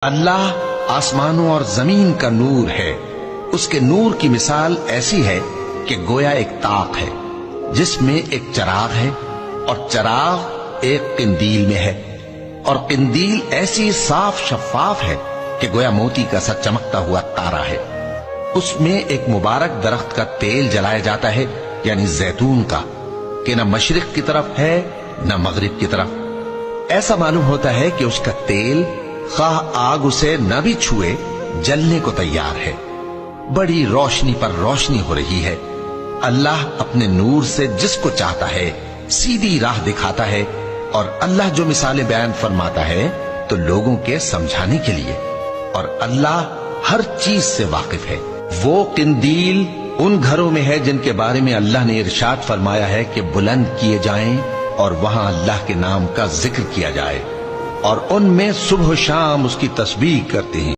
اللہ آسمانوں اور زمین کا نور ہے۔ اس کے نور کی مثال ایسی ہے کہ گویا ایک طاق ہے جس میں ایک چراغ ہے، اور چراغ ایک قندیل میں ہے، اور قندیل ایسی صاف شفاف ہے کہ گویا موتی کا سا چمکتا ہوا تارا ہے۔ اس میں ایک مبارک درخت کا تیل جلایا جاتا ہے، یعنی زیتون کا، کہ نہ مشرق کی طرف ہے نہ مغرب کی طرف۔ ایسا معلوم ہوتا ہے کہ اس کا تیل خواہ آگ اسے نہ بھی چھوئے جلنے کو تیار ہے۔ بڑی روشنی پر روشنی ہو رہی ہے۔ اللہ اپنے نور سے جس کو چاہتا ہے سیدھی راہ دکھاتا ہے، اور اللہ جو مثالیں بیان فرماتا ہے تو لوگوں کے سمجھانے کے لیے، اور اللہ ہر چیز سے واقف ہے۔ وہ قندیل ان گھروں میں ہے جن کے بارے میں اللہ نے ارشاد فرمایا ہے کہ بلند کیے جائیں اور وہاں اللہ کے نام کا ذکر کیا جائے، اور ان میں صبح و شام اس کی تسبیح کرتے ہیں۔